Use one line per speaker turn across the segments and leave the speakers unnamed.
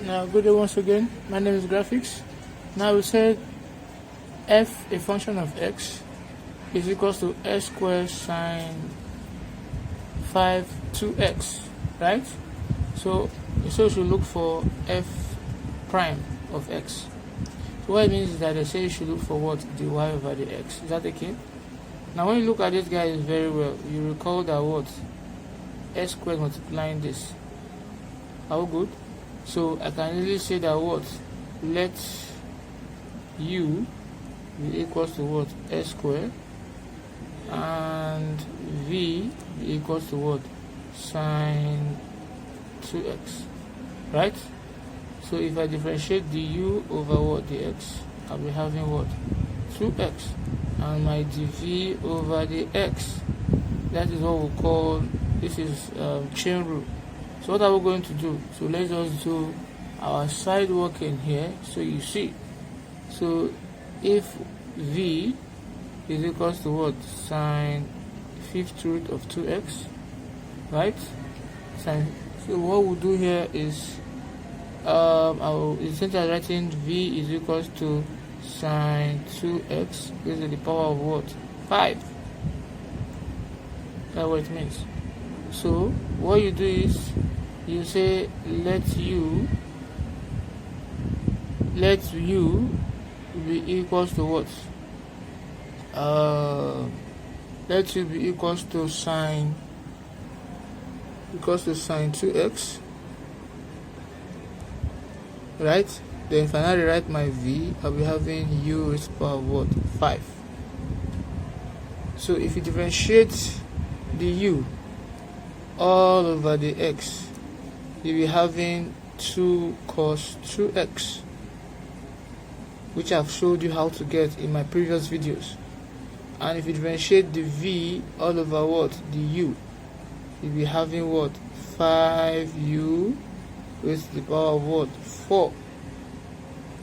Now, good day once again. My name is Graphics. Now we said f, a function of x, is equals to s squared sine 5 2x, right? So we should look for f prime of x. So what it means is that they say you should look for what? dy over the x. Is that okay? Now when you look at this guy very well, you recall that what? S squared multiplying this. How good? So I can easily say that what? Let u be equals to what? S squared, and v be equals to what? Sine 2x, right? So if I differentiate the u over what? The x, I'll be having what? 2x, and my dv over the x, that is what we call, this is chain rule. So what are we going to do? So let's just do our side work in here, so you see. So if v is equals to what? Sine 5th root of 2x, right? So what we'll do here is instead of writing v is equals to sine 2x raised to the power of what? 5. That's what it means. So what you do is you say let u be equals to what? Let u be equals to sine 2x, right? Then finally write my v, I'll be having u raised to the power of what? 5. So if you differentiate the u all over the x, you'll be having 2 cos 2x, which I've showed you how to get in my previous videos. And if you differentiate the v all over what? The u, you'll be having what? 5u raised to the power of what? 4.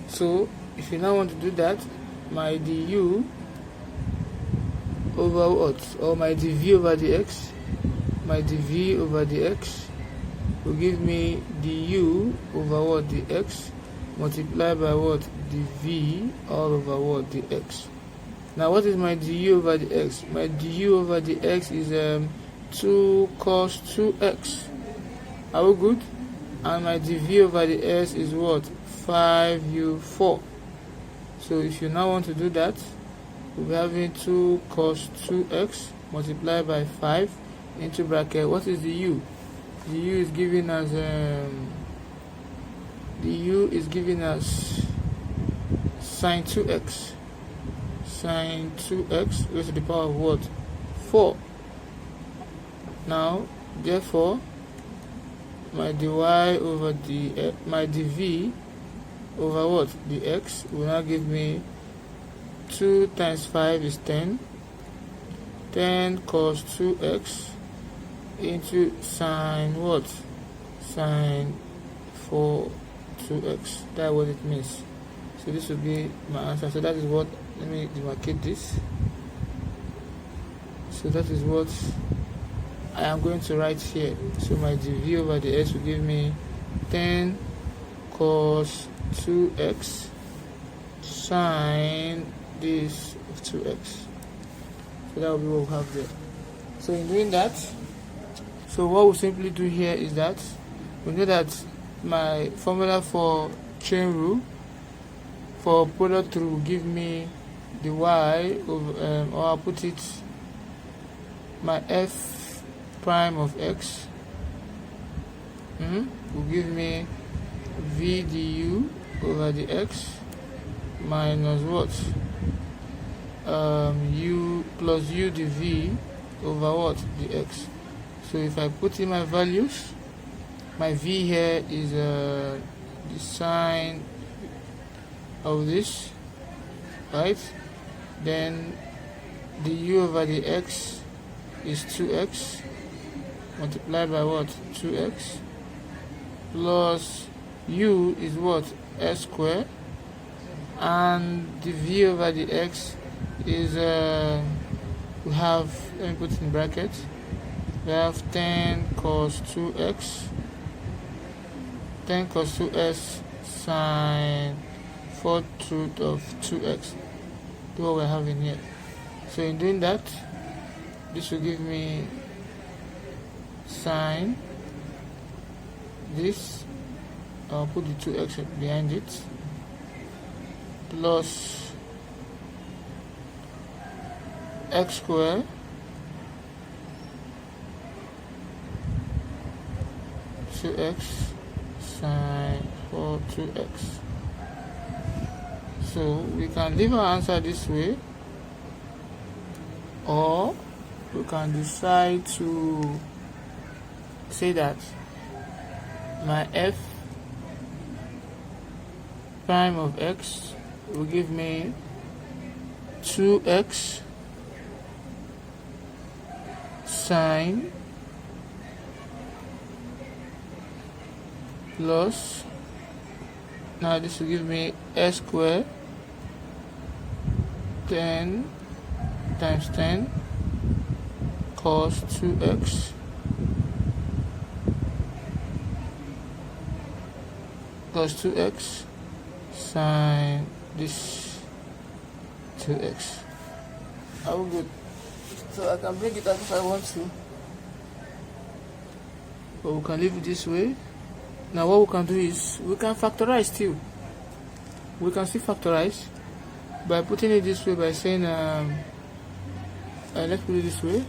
So if you now want to do that, my du over what? Or my dv over the x, my dv over the x will give me du over what? The x multiplied by what? Dv all over what? The x. Now what is my du over the x? My du over the x is 2 cos 2x. Are we good? And my dv over the x is what? 5u4. So if you now want to do that, we'll be having 2 cos 2x multiplied by 5 into bracket. What is the u? The u is giving us sine 2x. Sine 2x raised to the power of what? 4. Now therefore my dy over the my dv over what? The x will now give me 2 times 5 is 10. 10 cos 2x into sine what? Sine 4 2x. That's what it means. So this will be my answer. So that is what, let me demarcate this. So that is what I am going to write here. So my dv over the x will give me 10 cos 2x sine this of 2x. So that will be what we have there. So in doing that, so what we'll simply do here is that we know that my formula for chain rule for product rule will give me the y over, or I'll put it, my f prime of x will give me v du over the x minus what? U plus u dv over what? The x. So if I put in my values, my v here is the sine of this, right? Then the u over the x is 2x multiplied by what? 2x plus u is what? S squared, and the v over the x is we have, let me put it in brackets, we have 10 cos 2x 10 cos 2s sine 4th root of 2x. Do what we're having here. So in doing that, this will give me sine this. I'll put the 2x behind it, plus x squared x sine 2x. So we can leave our answer this way, or we can decide to say that my f prime of x will give me 2x sine plus, now this will give me s squared 10 times 10 cos 2x plus 2x sine this 2x. How good. So I can bring it up if I want to, but we can leave it this way. Now what we can do is we can factorize still. We can still factorize by putting it this way, by saying let's put it this way,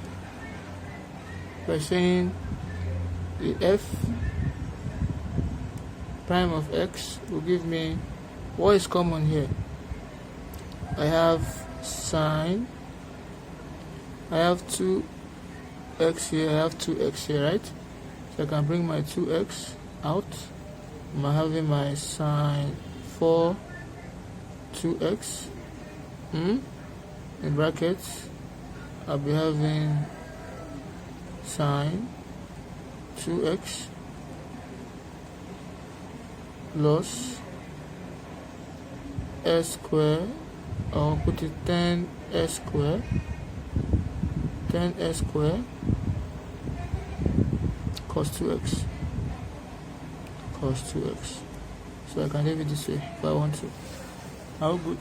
by saying the f prime of x will give me, what is common here? I have sine, I have 2x here, I have 2x here, right? So I can bring my 2x out. I'm having my sine 2x in brackets. I'll be having sine 2x plus s squared, I'll put it 10s squared cos 2x. So I can leave it this way if I want to. How good.